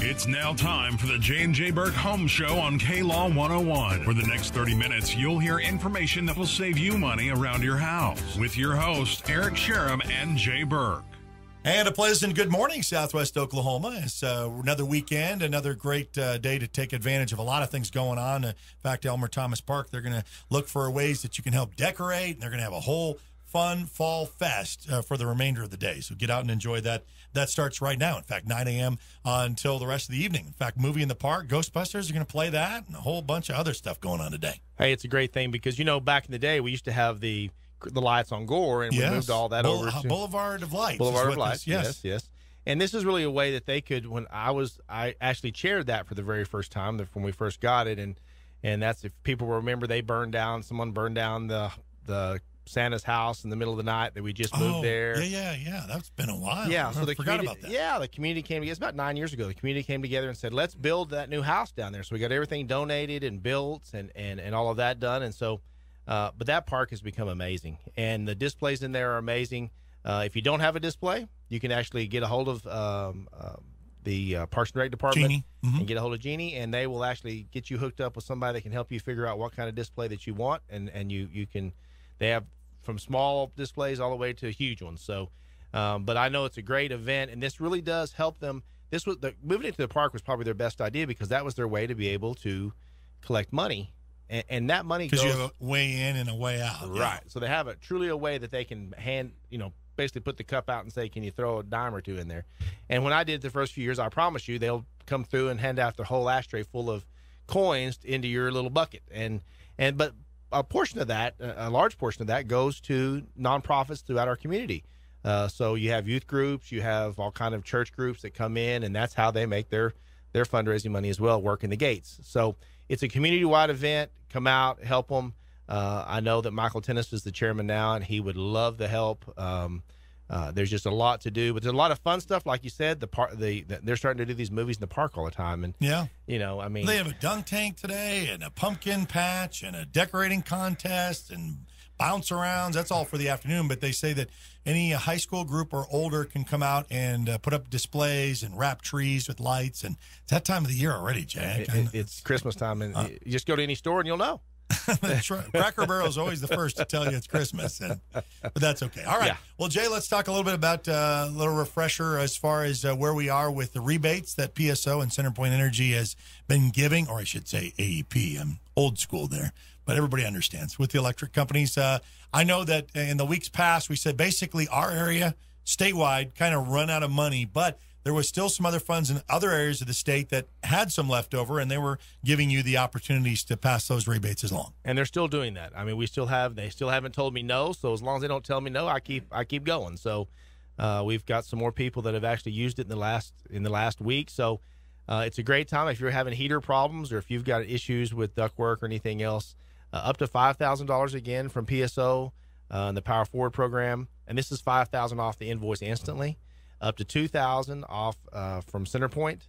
It's now time for the J Burke Home Show on K-Law 101. For the next 30 minutes, you'll hear information that will save you money around your house. With your hosts, Eric Sherem and Jay Burke. And a pleasant good morning, Southwest Oklahoma. It's another weekend, another great day to take advantage of a lot of things going on. In fact, Elmer Thomas Park, they're going to look for ways that you can help decorate, and they're going to have a whole fun fall fest for the remainder of the day. So get out and enjoy that. That starts right now. In fact, 9 a.m. Until the rest of the evening. In fact, Movie in the Park, Ghostbusters are going to play that, and a whole bunch of other stuff going on today. Hey, it's a great thing because, you know, back in the day, we used to have the lights on Gore, and we moved all that over to Boulevard of Lights. Boulevard of Lights, yes. And this is really a way that they could, when I actually chaired that for the very first time when we first got it, and that's, if people remember, someone burned down the Santa's house in the middle of the night that we just moved there. Yeah. That's been a while. Yeah, so I forgot about that. Yeah, the community came together. It's about 9 years ago. The community came together and said, let's build that new house down there. So we got everything donated and built and all of that done. And so, but that park has become amazing. And the displays in there are amazing. If you don't have a display, you can actually get a hold of the Parks and Rec department and get a hold of Jeannie, and they will actually get you hooked up with somebody that can help you figure out what kind of display that you want. And you can, they have from small displays all the way to huge ones. So, but I know it's a great event, and this really does help them. Moving into the park was probably their best idea because that was their way to be able to collect money, and that money goes, because you have a way in and a way out, right? Yeah. So they have truly a way that they can basically put the cup out and say, "Can you throw a dime or two in there?" And when I did it the first few years, I promise you, they'll come through and hand out the whole ashtray full of coins into your little bucket, but a portion of that, a large portion of that, goes to nonprofits throughout our community. So you have youth groups, you have all kind of church groups that come in, and that's how they make their fundraising money as well, working the gates. So it's a community-wide event. Come out, help them. I know that Michael Tennis is the chairman now, and he would love the help. There's just a lot to do, but there's a lot of fun stuff, like you said. They're starting to do these movies in the park all the time, and they have a dunk tank today, and a pumpkin patch, and a decorating contest, and bounce arounds. That's all for the afternoon. But they say that any high school group or older can come out and put up displays and wrap trees with lights. And it's that time of the year already, Jack. It's Christmas time, and you just go to any store and you'll know. That's right. Cracker Barrel is always the first to tell you it's Christmas, but that's okay. All right. Yeah. Well, Jay, let's talk a little bit about a little refresher as far as where we are with the rebates that PSO and CenterPoint Energy has been giving, or I should say AEP. I'm old school there, but everybody understands with the electric companies. I know that in the weeks past, we said basically our area statewide kind of run out of money, but there was still some other funds in other areas of the state that had some left over, and they were giving you the opportunities to pass those rebates along. And they're still doing that. I mean, they still haven't told me no. So as long as they don't tell me no, I keep going. So we've got some more people that have actually used it in the last week. So it's a great time if you're having heater problems or if you've got issues with ductwork or anything else. Up to $5,000 again from PSO in the Power Forward program, and this is $5,000 off the invoice instantly. Up to $2,000 off from CenterPoint,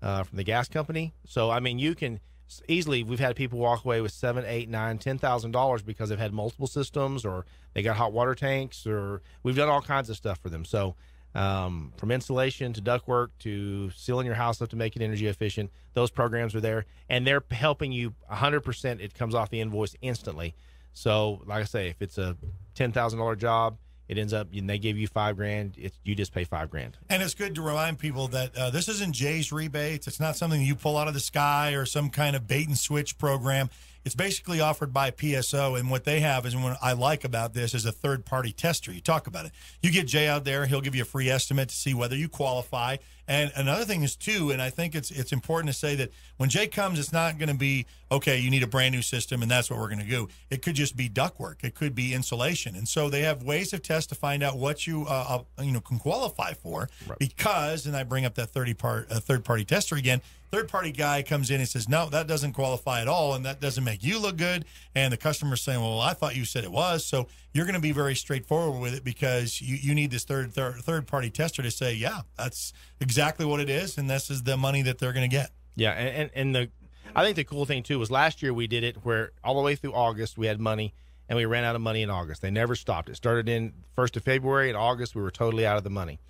from the gas company. So I mean, you can easily. We've had people walk away with $7,000, $8,000, $9,000, $10,000 because they've had multiple systems, or they got hot water tanks, or we've done all kinds of stuff for them. So from insulation to ductwork to sealing your house up to make it energy efficient, those programs are there, and they're helping you 100%. It comes off the invoice instantly. So like I say, if it's a $10,000 job, it ends up, and they give you $5,000. You just pay $5,000. And it's good to remind people that this isn't Jay's rebates. It's not something you pull out of the sky or some kind of bait and switch program. It's basically offered by PSO, and what they have is, and what I like about this is a third-party tester. You talk about it. You get Jay out there, he'll give you a free estimate to see whether you qualify. And another thing is, too, and I think it's important to say that when Jay comes, it's not going to be, okay, you need a brand-new system, and that's what we're going to do. It could just be ductwork. It could be insulation. And so they have ways of tests to find out what you can qualify for. Right. Because, and I bring up that third-party tester again, third-party guy comes in and says, no, that doesn't qualify at all, and that doesn't make you look good. And the customer's saying, well, I thought you said it was. So you're going to be very straightforward with it because you need this third-party tester to say, yeah, that's exactly what it is, and this is the money that they're going to get. Yeah, and I think the cool thing, too, was last year we did it where all the way through August we had money, and we ran out of money in August. They never stopped. It started in 1st of February. In August, we were totally out of the money.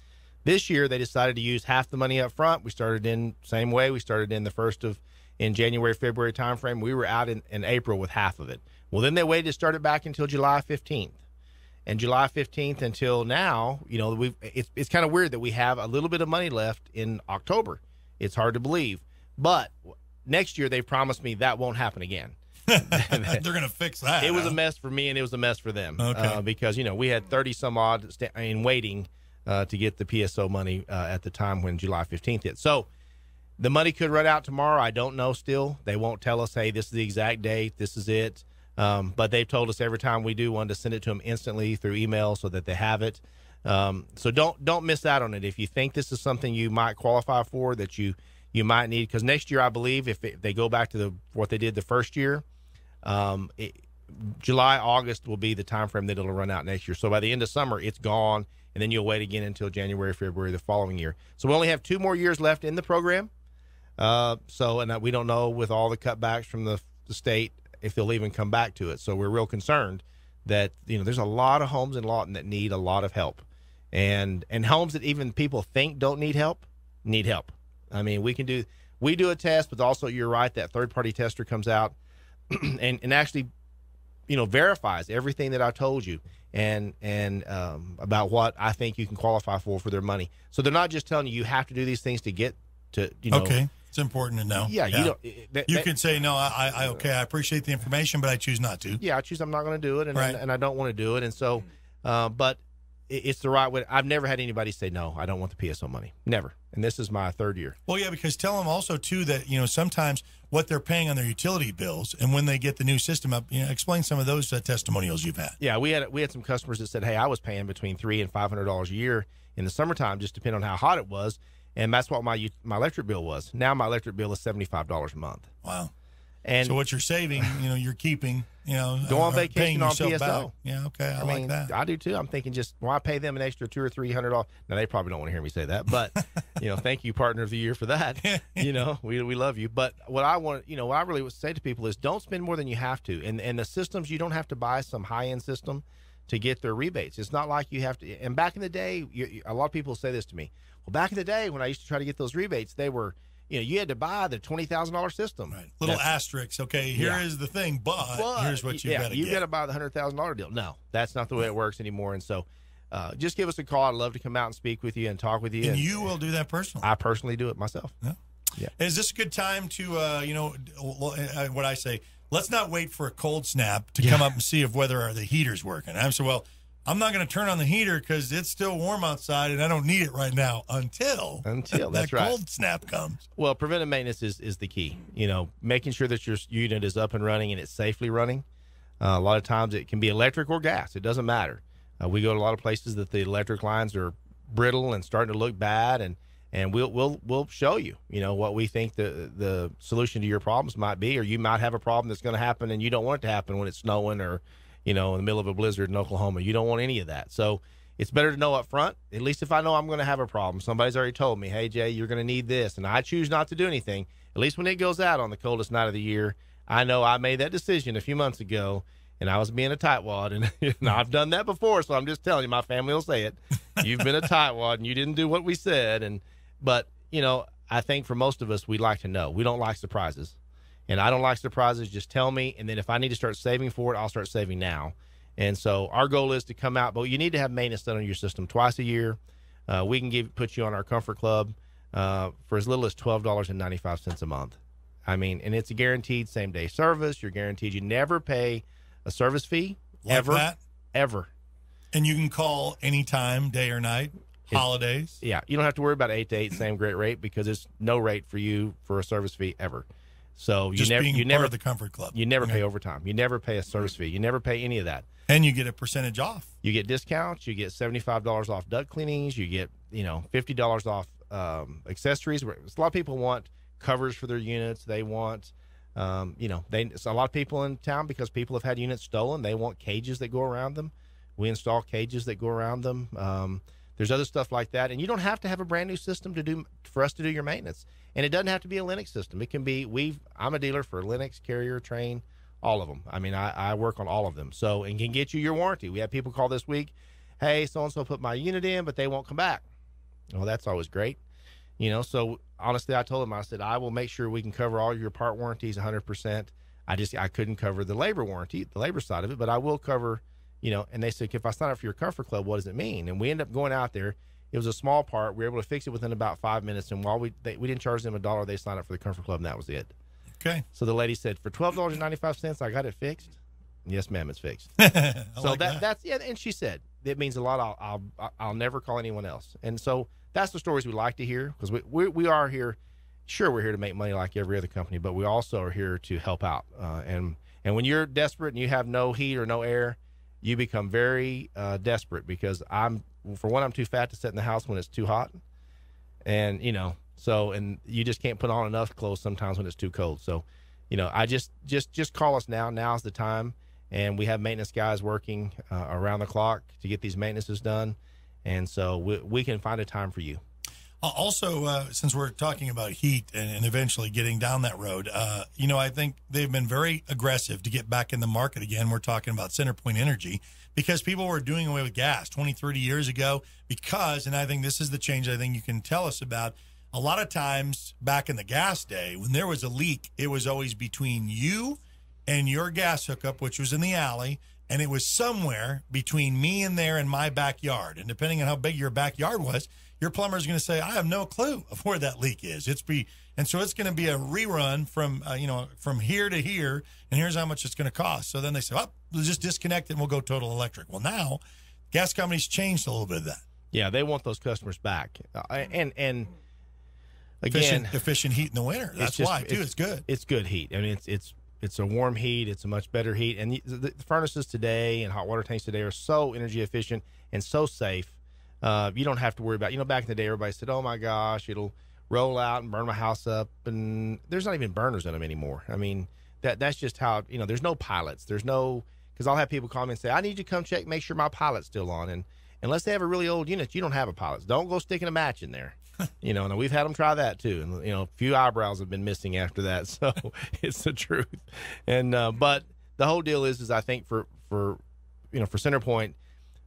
This year, they decided to use half the money up front. We started in same way. We started in January, February timeframe. We were out in April with half of it. Well, then they waited to start it back until July 15th. And July 15th until now, it's kind of weird that we have a little bit of money left in October. It's hard to believe. But next year, they promised me that won't happen again. They're going to fix that. It was a mess for me, and it was a mess for them. Okay. Because, we had 30-some-odd in waiting to get the PSO money at the time when July 15th hit. So the money could run out tomorrow. I don't know still. They won't tell us, hey, this is the exact date. This is it. But they've told us every time we do one to send it to them instantly through email so that they have it. So don't miss out on it. If you think this is something you might qualify for, that you might need, because next year, I believe, if they go back to what they did the first year, July, August will be the time frame that it'll run out next year. So by the end of summer, it's gone, and then you'll wait again until January, February the following year. So we only have 2 more years left in the program. And we don't know with all the cutbacks from the state if they'll even come back to it. So we're real concerned that there's a lot of homes in Lawton that need a lot of help, and homes that even people think don't need help need help. I mean, we do a test, but also you're right, that third-party tester comes out and actually, verifies everything that I told you and about what I think you can qualify for their money. So they're not just telling you have to do these things to get to, Okay. It's important to know. Yeah. You can say, no, I appreciate the information, but I choose not to. Yeah, I'm not going to do it, and, right. and I don't want to do it. And so, but it's the right way. I've never had anybody say, no, I don't want the PSO money. Never. And this is my 3rd year. Well, yeah, because tell them also, too, that, sometimes what they're paying on their utility bills and when they get the new system up, explain some of those testimonials you've had. Yeah, we had some customers that said, hey, I was paying between $300 and $500 a year in the summertime, just depending on how hot it was. And that's what my electric bill was. Now my electric bill is $75 a month. Wow. And so what you're saving, you're keeping, go on vacation on PSO. Back. Yeah, okay, I like that. I do too. I'm thinking, just why pay them an extra $200 or $300? Now they probably don't want to hear me say that, but thank you, partner of the year, for that. We love you. But what I want, what I really would say to people is, don't spend more than you have to. And the systems, you don't have to buy some high end system to get their rebates. It's not like you have to. And back in the day, a lot of people say this to me. Well, back in the day when I used to try to get those rebates, they were, you had to buy the $20,000 system. Right. Little asterisks. Okay, here is the thing, but here's what you got to get. You've got to buy the $100,000 deal. No, that's not the way it works anymore. And so just give us a call. I'd love to come out and speak with you and talk with you. And you will do that personally. I personally do it myself. Yeah. Is this a good time to, what I say, let's not wait for a cold snap to come up and see if whether the heater's working. I'm saying, I'm not going to turn on the heater because it's still warm outside and I don't need it right now until that's right. Cold snap comes. Well, preventive maintenance is the key. Making sure that your unit is up and running and it's safely running. A lot of times it can be electric or gas. It doesn't matter. We go to a lot of places that the electric lines are brittle and starting to look bad, and we'll show you, what we think the solution to your problems might be, or you might have a problem that's going to happen and you don't want it to happen when it's snowing or in the middle of a blizzard in Oklahoma. You don't want any of that. So it's better to know up front. At least if I know I'm going to have a problem, somebody's already told me, hey, Jay, you're going to need this, and I choose not to do anything. At least when it goes out on the coldest night of the year, I know I made that decision a few months ago, and I was being a tightwad, and I've done that before, so I'm just telling you, my family will say it. You've been a tightwad, and you didn't do what we said. But I think for most of us, we like to know. We don't like surprises. And I don't like surprises. Just tell me, and then if I need to start saving for it, I'll start saving now. And so our goal is to come out, but you need to have maintenance done on your system twice a year. We can put you on our Comfort Club for as little as $12.95 a month. I mean, and it's a guaranteed same-day service. You're guaranteed you never pay a service fee, ever. And you can call anytime, day or night, holidays. Yeah, you don't have to worry about 8 to 8, same great rate, because it's no rate for you for a service fee ever. So you never part of the Comfort Club. You never pay overtime. You never pay a service fee. You never pay any of that. And you get a percentage off. You get discounts. You get $75 off duct cleanings. You get $50 off accessories. A lot of people want covers for their units. They want a lot of people in town, because people have had units stolen, they want cages that go around them. We install cages that go around them. There's other stuff like that, and you don't have to have a brand new system for us to do your maintenance. And it doesn't have to be a Linux system. It can be, I'm a dealer for Linux, Carrier, Train, all of them. I mean, I work on all of them. So, and can get you your warranty. We had people call this week, hey, so-and-so put my unit in, but they won't come back. Well, that's always great. You know, so honestly, I told him, I said, I will make sure we can cover all your part warranties 100%. I couldn't cover the labor warranty, the labor side of it, but I will cover, you know. And they said, if I sign up for your comfort club, what does it mean? And we ended up going out there. It was a small part. We were able to fix it within about 5 minutes. And while we didn't charge them $1, they signed up for the comfort club, and that was it. Okay. So the lady said, for $12.95, I got it fixed. Yes, ma'am, it's fixed. So like that's yeah. And she said, it means a lot. I'll never call anyone else. And so that's the stories we like to hear, because we are here. Sure, we're here to make money like every other company, but we also are here to help out. And when you're desperate and you have no heat or no air, you become very desperate, because I'm too fat to sit in the house when it's too hot. And, you know, and you just can't put on enough clothes sometimes when it's too cold. So, you know, I just call us now. Now's the time. And we have maintenance guys working around the clock to get these maintenances done. And so we can find a time for you. Also, since we're talking about heat and eventually getting down that road, you know, I think they've been very aggressive to get back in the market again. We're talking about CenterPoint Energy, because people were doing away with gas 20, 30 years ago and I think this is the change I think you can tell us about. A lot of times back in the gas day, when there was a leak, it was always between you and your gas hookup, which was in the alley, and it was somewhere between me and there in my backyard. And depending on how big your backyard was, your plumber is going to say, I have no clue of where that leak is. And so it's going to be a rerun from, from here to here, and here's how much it's going to cost. So then they say, we'll just disconnect it and we'll go total electric. Well, now gas companies changed a little bit of that. Yeah, they want those customers back. And again, efficient heat in the winter. That's why, too. It's good. It's good heat. I mean, it's a warm heat. It's a much better heat. And the furnaces today and hot water tanks today are so energy efficient and so safe. You don't have to worry about, back in the day, everybody said, oh my gosh, it'll roll out and burn my house up. And there's not even burners in them anymore. I mean, that's just how, there's no pilots. Because I'll have people call me and say, I need you to come check, make sure my pilot's still on. And unless they have a really old unit, you don't have a pilot. Don't go sticking a match in there. And we've had them try that too. And, a few eyebrows have been missing after that. So it's the truth. And, but the whole deal is I think for CenterPoint,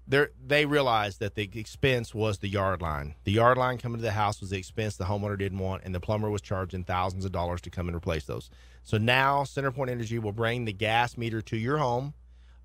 they realized that the expense was the yard line. The yard line coming to the house was the expense the homeowner didn't want, and the plumber was charging thousands of dollars to come and replace those. So now CenterPoint Energy will bring the gas meter to your home.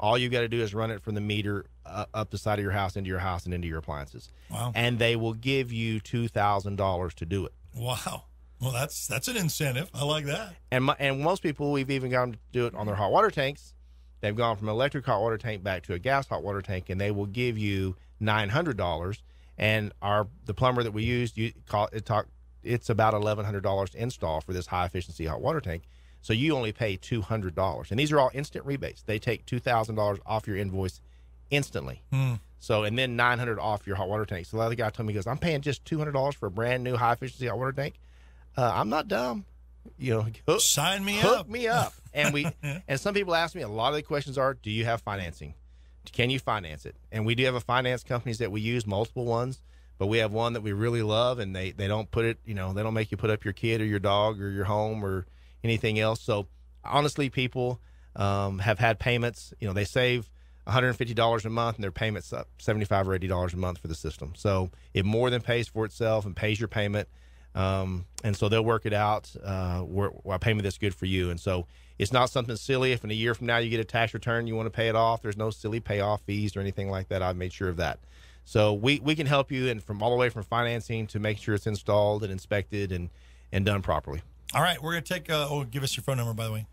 All you got to do is run it from the meter up the side of your house, into your house, and into your appliances. Wow. And they will give you $2,000 to do it. Wow. Well, that's an incentive. I like that. And most people, we've even gotten to do it on their hot water tanks. They've gone from an electric hot water tank back to a gas hot water tank, and they will give you $900. And the plumber that we used, it's about $1,100 to install for this high efficiency hot water tank. So you only pay $200, and these are all instant rebates. They take $2,000 off your invoice instantly. So, and then $900 off your hot water tank. So the other guy told me, he goes, I'm paying just $200 for a brand new high efficiency hot water tank. I'm not dumb. Sign me hook up. me up. And some people ask me, a lot of the questions are, do you have financing? Can you finance it? And we do have a finance companies that we use, multiple ones, but we have one that we really love, and they don't put it, they don't make you put up your kid or your dog or your home or anything else. So honestly, people have had payments, they save $150 a month, and their payments up $75 or $80 a month for the system. So it more than pays for itself and pays your payment. And so they'll work it out, a payment that's good for you. And so it's not something silly. If in a year from now you get a tax return, you want to pay it off, there's no silly payoff fees or anything like that. I've made sure of that. So we can help you, and from all the way from financing to make sure it's installed and inspected and done properly. All right. We're going to take, give us your phone number, by the way.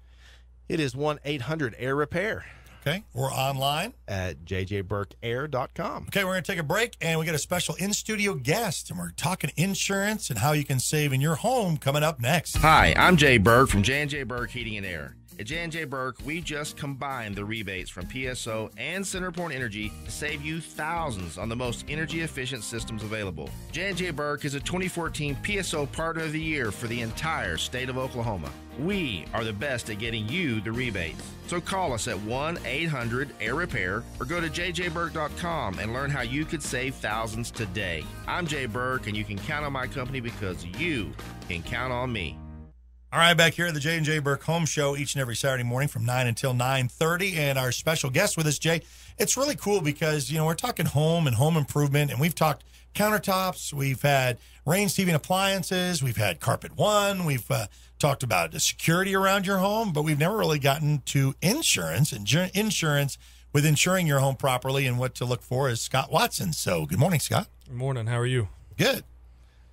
It is 1-800-AIR-REPAIR. Okay. Or online at JJBurkOct8.com. Okay, we're going to take a break, and we got a special in-studio guest, and we're talking insurance and how you can save in your home coming up next. Hi, I'm Jay Burke from J&J Burke Heating and Air. At J&J Burke, we just combined the rebates from PSO and CenterPoint Energy to save you thousands on the most energy-efficient systems available. J&J Burke is a 2014 PSO Partner of the Year for the entire state of Oklahoma. We are the best at getting you the rebates. So call us at 1-800-AIR-REPAIR or go to JJBurk.com and learn how you could save thousands today. I'm Jay Burke, and you can count on my company because you can count on me. All right, back here at the J&J Burke Home Show each and every Saturday morning from 9 until 9:30. And our special guest with us, Jay, it's really cool because, we're talking home and home improvement, and we've talked countertops, we've had rain Steven appliances, we've had Carpet One, we've talked about the security around your home, but we've never really gotten to insurance with insuring your home properly, and what to look for is Scott Watson. So good morning, Scott. Good morning. How are you? Good.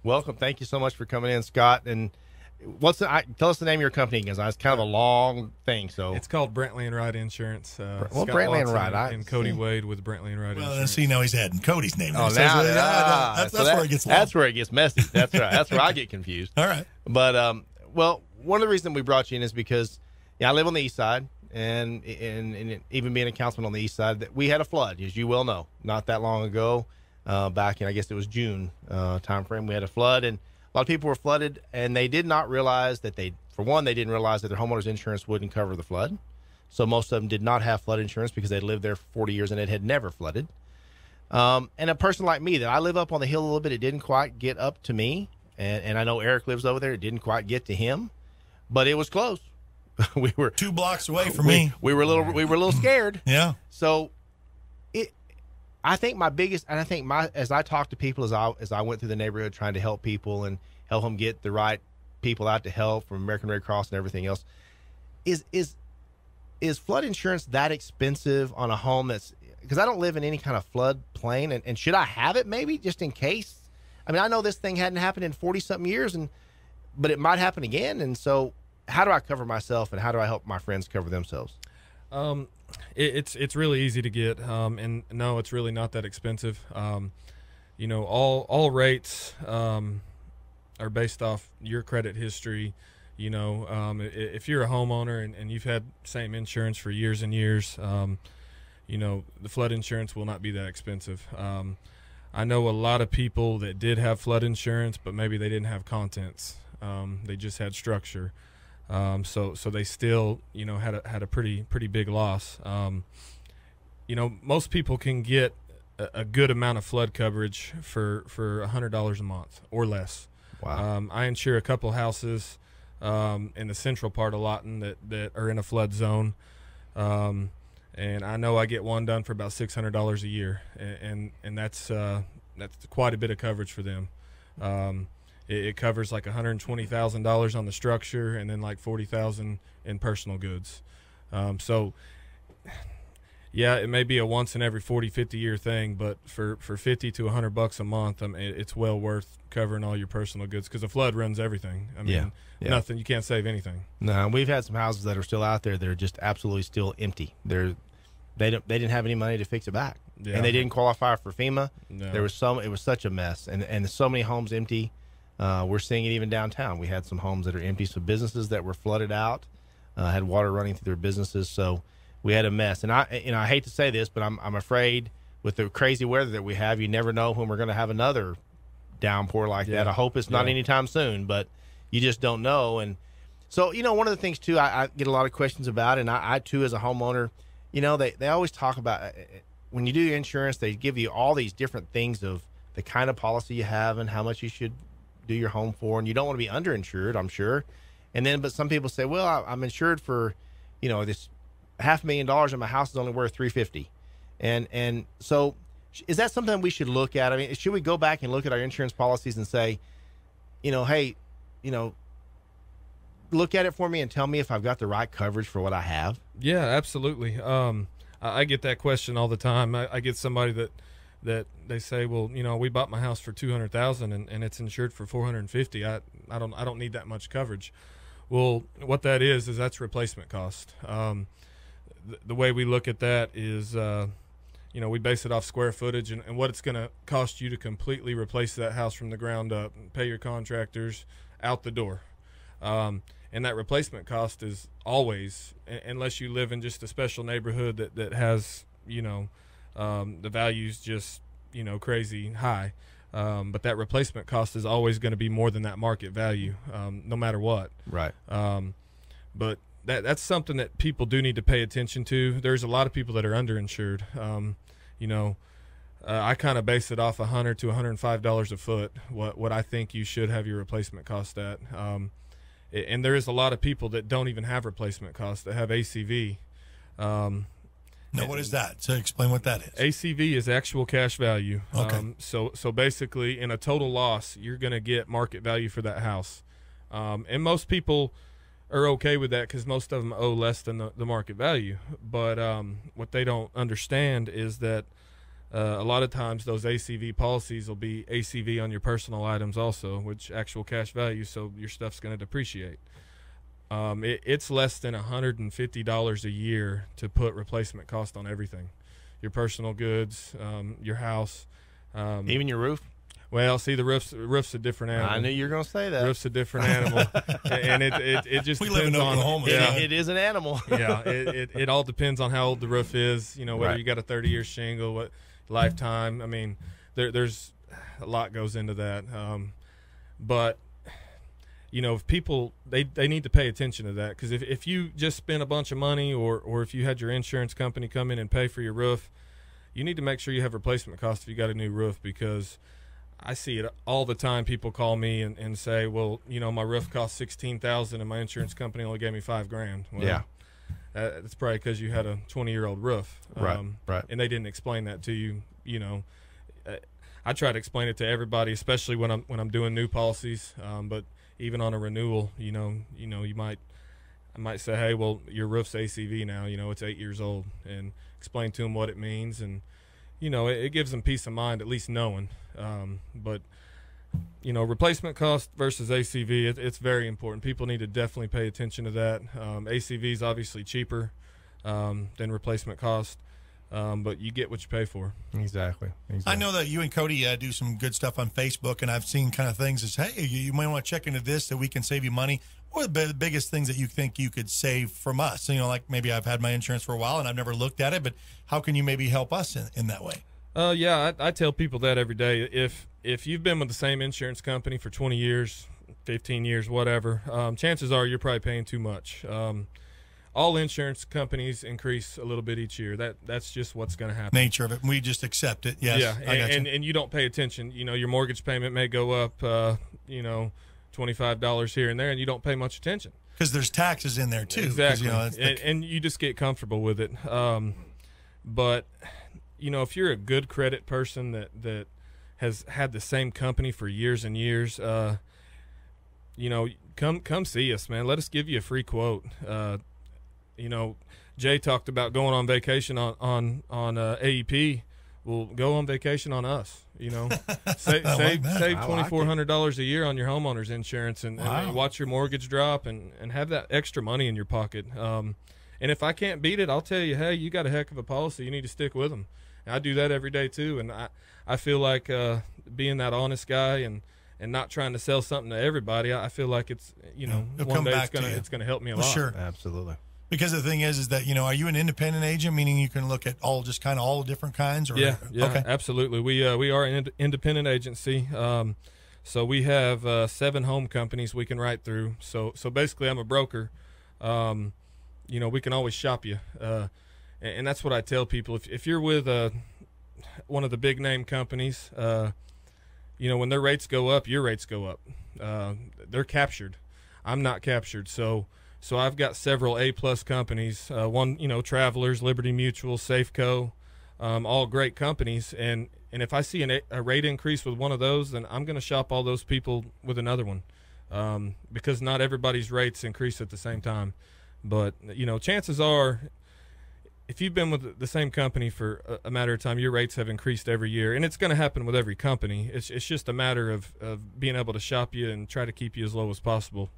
Welcome. Thank you so much for coming in, Scott. And tell us the name of your company again. It's kind of a long thing. So it's called Brantley and Wright Insurance. Scott Brantley and Wright, and Cody Wade with Brantley and Wright Insurance. Well, see, now he's adding Cody's name. Oh, that's where it gets long. That's where it gets messy. That's right. That's where I get confused. All right. But well, one of the reasons we brought you in is because I live on the east side, and even being a councilman on the east side, that we had a flood, as you well know, not that long ago. Back in, I guess it was June time frame, we had a flood, and a lot of people were flooded, and they did not realize that they didn't realize that their homeowner's insurance wouldn't cover the flood. So most of them did not have flood insurance because they'd lived there for 40 years and it had never flooded. And a person like me, that I live up on the hill a little bit, it didn't quite get up to me. And I know Eric lives over there. It didn't quite get to him, but it was close. We were 2 blocks away from me. We were a little scared. Yeah. So I think as I talked to people, as I went through the neighborhood trying to help people and help them get the right people out to help from American Red Cross and everything else, is flood insurance that expensive on a home that's, because I don't live in any kind of flood plain, and should I have it maybe just in case? I mean, I know this thing hadn't happened in 40 something years, but it might happen again. And so how do I cover myself, and how do I help my friends cover themselves? It's really easy to get, and no, it's really not that expensive. All rates are based off your credit history. If you're a homeowner and you've had same insurance for years and years, the flood insurance will not be that expensive. I know a lot of people that did have flood insurance, but maybe they didn't have contents. They just had structure. So they still, had a pretty big loss. Most people can get a good amount of flood coverage for $100 a month or less. Wow. I insure a couple houses in the central part of Lawton that are in a flood zone. And I know I get one done for about $600 a year, and that's quite a bit of coverage for them. It covers like $120,000 on the structure, and then like $40,000 in personal goods. So, yeah, it may be a once in every 40, 50 year thing, but for $50 to $100 a month, it's well worth covering all your personal goods, because the flood runs everything. I mean, nothing, you can't save anything. No, we've had some houses that are still out there that are just absolutely still empty. They didn't have any money to fix it back, and they didn't qualify for FEMA. No. It was such a mess, and so many homes empty. We're seeing it even downtown. We had some homes that are empty, so businesses that were flooded out, had water running through their businesses. So we had a mess. And I hate to say this, but I'm afraid with the crazy weather that we have, you never know when we're going to have another downpour like that. I hope it's not anytime soon, but you just don't know. And so, one of the things too, I get a lot of questions about, and I too, as a homeowner, they always talk about, when you do your insurance, they give you all these different things of the kind of policy you have and how much you should do your home for, and you don't want to be underinsured, I'm sure. And then, but some people say, well, I'm insured for, this $500,000 and my house is only worth $350,000. And so is that something we should look at? I mean, should we go back and look at our insurance policies and say, hey, look at it for me and tell me if I've got the right coverage for what I have? Yeah, absolutely. I get that question all the time. I get somebody that they say, well, we bought my house for $200,000 and it's insured for $450,000. I don't need that much coverage. Well, what that is that's replacement cost. The way we look at that is, we base it off square footage and what it's going to cost you to completely replace that house from the ground up and pay your contractors out the door. And that replacement cost is always, unless you live in just a special neighborhood that has, the value's just, crazy high. But that replacement cost is always going to be more than that market value, no matter what. Right. But that's something that people do need to pay attention to. There's a lot of people that are underinsured. I kind of base it off $100 to $105 a foot, what I think you should have your replacement cost at. and there is a lot of people that don't even have replacement costs that have ACV. Now, what is that? So explain what that is. ACV is actual cash value. Okay. So basically, in a total loss, you're going to get market value for that house. And most people are okay with that because most of them owe less than the market value. But what they don't understand is that a lot of times those ACV policies will be ACV on your personal items also, which actual cash value, so your stuff's going to depreciate. It's less than $150 a year to put replacement cost on everything, your personal goods, your house, Even your roof. Well, see, the roof's a different animal. I knew you were going to say that. Roof's a different animal, and it just we live in depends on. Oklahoma. Yeah, It is an animal. yeah. It all depends on how old the roof is. You know, whether Right. you got a 30-year shingle, what lifetime. I mean, there's a lot goes into that. But you know, if people they need to pay attention to that, because if you just spend a bunch of money, or if you had your insurance company come in and pay for your roof, you need to make sure you have replacement costs if you got a new roof, because I see it all the time. People call me and say, well, you know, my roof cost $16,000 and my insurance company only gave me $5,000. Well, Yeah. It's probably because you had a 20-year-old roof. Right. And they didn't explain that to you. You know, I try to explain it to everybody, especially when I'm doing new policies. But even on a renewal, I might say, hey, well, your roof's ACV now. You know, it's 8 years old, and explain to them what it means, and you know, it gives them peace of mind, at least knowing. But you know, replacement cost versus ACV, it's very important. People need to definitely pay attention to that. ACV is obviously cheaper than replacement cost, but you get what you pay for. Exactly. I know that you and Cody do some good stuff on Facebook, and I've seen kind of things as, hey, you might want to check into this so we can save you money. What are the biggest things that you think you could save from us? You know, like maybe I've had my insurance for a while and I've never looked at it, but how can you maybe help us in that way? Yeah, I tell people that every day. If you've been with the same insurance company for 20 years, 15 years, whatever, chances are you're probably paying too much. All insurance companies increase a little bit each year. That's just what's going to happen. Nature of it. We just accept it. Yes. Yeah, I got you. and you don't pay attention. You know, your mortgage payment may go up, $25 here and there, and you don't pay much attention. Because there's taxes in there too. Exactly. You know, and you just get comfortable with it. But you know, if you're a good credit person that has had the same company for years and years, you know, come see us, man. Let us give you a free quote. You know, Jay talked about going on vacation on AEP. Well, go on vacation on us. You know, save $2,400 a year on your homeowner's insurance, and watch your mortgage drop, and have that extra money in your pocket. And if I can't beat it, I'll tell you, hey, you got a heck of a policy. You need to stick with them. And I do that every day too, and I feel like being that honest guy and not trying to sell something to everybody. I feel like it's, you know, one day it's gonna help me a lot. Sure, Absolutely. Because the thing is that, you know, are you an independent agent, meaning you can look at all different kinds? Or, yeah, okay. Absolutely. We are an independent agency. So we have 7 home companies we can write through. So basically, I'm a broker. You know, we can always shop you, and that's what I tell people. If you're with one of the big name companies, you know, when their rates go up, your rates go up. They're captured. I'm not captured. So I've got several A-plus companies. One, you know, Travelers, Liberty Mutual, Safeco, all great companies. And if I see a rate increase with one of those, then I'm going to shop all those people with another one, because not everybody's rates increase at the same time. But, you know, chances are, if you've been with the same company for a matter of time, your rates have increased every year. And it's going to happen with every company. It's just a matter of being able to shop you and try to keep you as low as possible.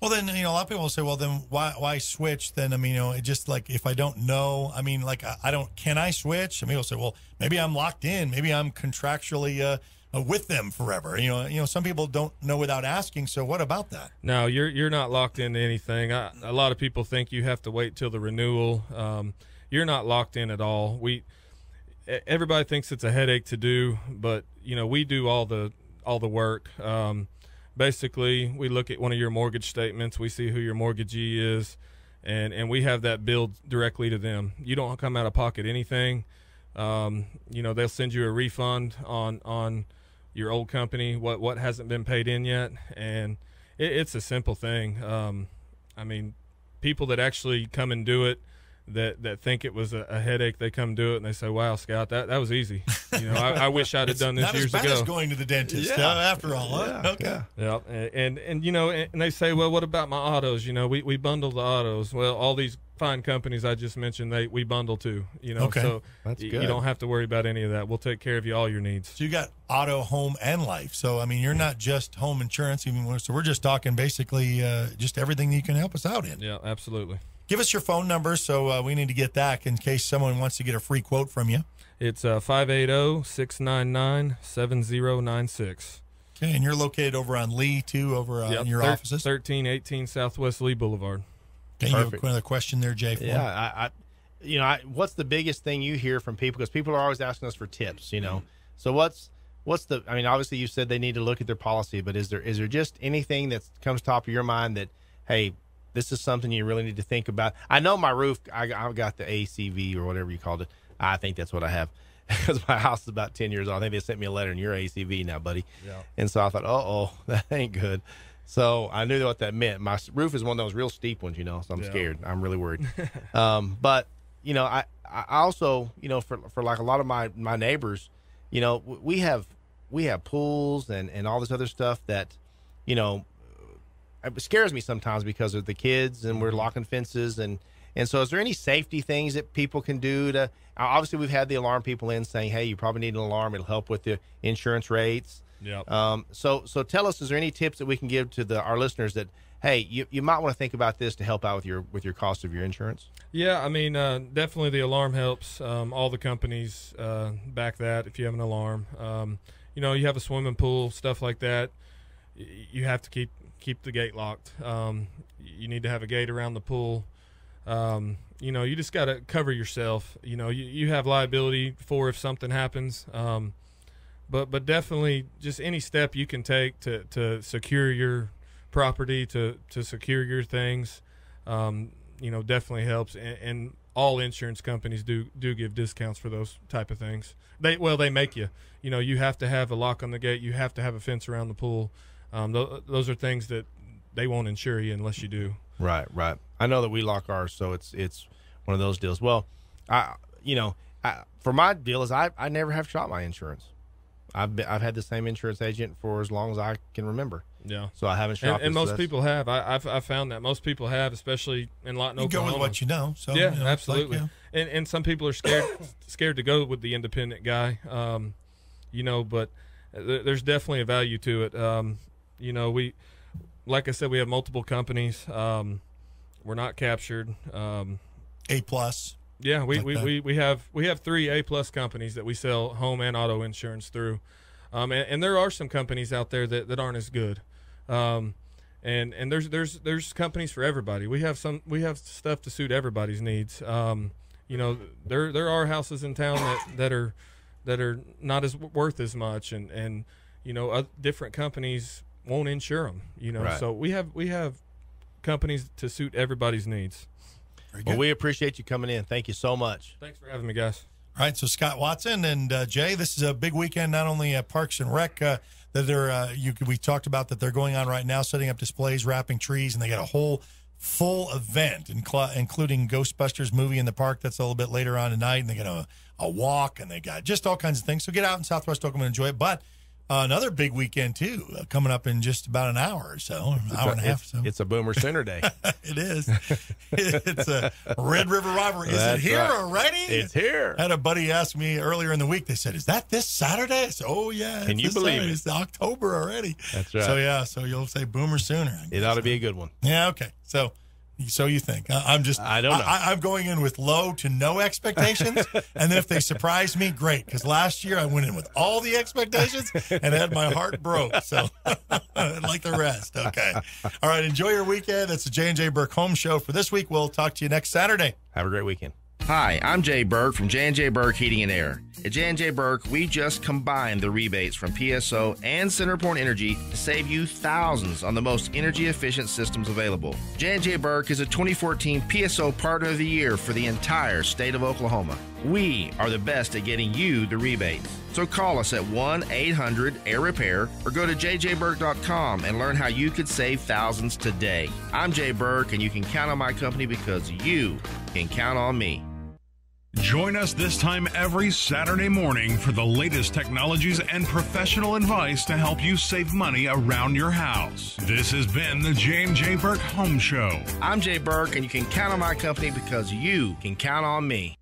Well, then, you know, a lot of people will say, well, then why switch? Then, I mean, you know, it just like, if I don't know, I mean, like, can I switch? I mean, people say, well, maybe I'm locked in. Maybe I'm contractually with them forever. You know, some people don't know without asking. So what about that? No, you're not locked into anything. A lot of people think you have to wait till the renewal. You're not locked in at all. Everybody thinks it's a headache to do, but, you know, we do all the work. Basically, we look at one of your mortgage statements. We see who your mortgagee is, and we have that billed directly to them. You don't come out of pocket anything. You know, they'll send you a refund on your old company, what hasn't been paid in yet, and It's a simple thing. I mean, people that actually come and do it, that think it was a headache, they come do it and they say, "Wow, Scout, that was easy." You know, I wish I'd have done this years ago. Not as bad as going to the dentist, after all. Huh? Yeah, okay. Yeah, and you know, and they say, "Well, what about my autos?" You know, we bundle the autos. Well, all these fine companies I just mentioned, we bundle too. You know, so that's good. You don't have to worry about any of that. We'll take care of you all your needs. So you got auto, home, and life. So I mean, you're not just home insurance. So we're just talking basically just everything that you can help us out in. Yeah, absolutely. Give us your phone number, so we need to get that in case someone wants to get a free quote from you. It's 580-699-7096. Okay, and you're located over on Lee, too, over in your offices? 1318 Southwest Lee Boulevard. Okay, you have another question there, Jay? Yeah, what's the biggest thing you hear from people? Because people are always asking us for tips, you know. So what's the, I mean, obviously you said they need to look at their policy, but is there just anything that comes top of your mind that, hey, this is something you really need to think about? I know my roof, I've got the ACV or whatever you called it. I think that's what I have because my house is about 10 years old. I think they sent me a letter and you're ACV now, buddy. Yeah. And so I thought, that ain't good. So I knew what that meant. My roof is one of those real steep ones, you know, so I'm scared. I'm really worried. But, you know, I also, you know, for like a lot of my neighbors, you know, we have pools and all this other stuff that, you know, it scares me sometimes because of the kids and we're locking fences. And so is there any safety things that people can do to, obviously we've had the alarm people in saying, hey, you probably need an alarm. It'll help with the insurance rates. Yeah. So tell us, is there any tips that we can give to our listeners that, hey, you might want to think about this to help out with your cost of your insurance? Yeah, I mean, definitely the alarm helps. All the companies back that if you have an alarm. You know, you have a swimming pool, stuff like that. You have to keep the gate locked. You need to have a gate around the pool. You know, you just got to cover yourself. You know, you have liability for if something happens. But definitely just any step you can take to secure your property, to secure your things, you know, definitely helps. And all insurance companies do give discounts for those type of things. They make you. You know, you have to have a lock on the gate. You have to have a fence around the pool. Those are things that they won't insure you unless you do. Right. I know that we lock ours, so it's one of those deals. Well, for my deal is I never have shot my insurance. I've had the same insurance agent for as long as I can remember. Yeah. So I haven't shopped. And most people have. I've found that most people have, especially in Lawton, Oklahoma. You go with what you know. So yeah, you know, absolutely. Like, and some people are scared to go with the independent guy. You know, but there's definitely a value to it. You know, like I said, we have multiple companies. We're not captured. A+. Yeah, we have 3 A+ companies that we sell home and auto insurance through, and there are some companies out there that aren't as good, and there's companies for everybody. We have stuff to suit everybody's needs. You know, there are houses in town that are not as worth as much, and you know, different companies won't insure them. You know, right. So we have companies to suit everybody's needs. Well, we appreciate you coming in. Thank you so much. Thanks for having me, guys. All right, so Scott Watson and Jay, this is a big weekend, not only at Parks and Rec that we talked about that they're going on right now, setting up displays, wrapping trees, and they got a whole full event, including Ghostbusters movie in the park that's a little bit later on tonight, and they got a walk, and they got just all kinds of things. So get out in Southwest Oklahoma and enjoy it. But another big weekend, too, coming up in just about an hour or so, an hour and a half. So. It's a Boomer Sooner Day. It is. It's a Red River Rivalry. Is it here already? It's here. I had a buddy ask me earlier in the week, they said, is that this Saturday? I said, oh, yeah. Can you believe it? It's October already. That's right. So you'll say Boomer Sooner. It ought to be a good one. Yeah, okay. So you think. I don't know. I'm going in with low to no expectations, and then if they surprise me, great. Because last year I went in with all the expectations and had my heart broke. So like the rest. Okay. All right. Enjoy your weekend. That's the J&J Burke Home Show for this week. We'll talk to you next Saturday. Have a great weekend. Hi, I'm Jay Burke from J&J Burke Heating and Air. At J&J Burke, we just combined the rebates from PSO and CenterPoint Energy to save you thousands on the most energy-efficient systems available. J&J Burke is a 2014 PSO Partner of the Year for the entire state of Oklahoma. We are the best at getting you the rebates. So call us at 1-800-AIR-REPAIR or go to JJBurk.com and learn how you could save thousands today. I'm Jay Burke, and you can count on my company because you can count on me. Join us this time every Saturday morning for the latest technologies and professional advice to help you save money around your house. This has been the J.J. Burke Home Show. I'm Jay Burke, and you can count on my company because you can count on me.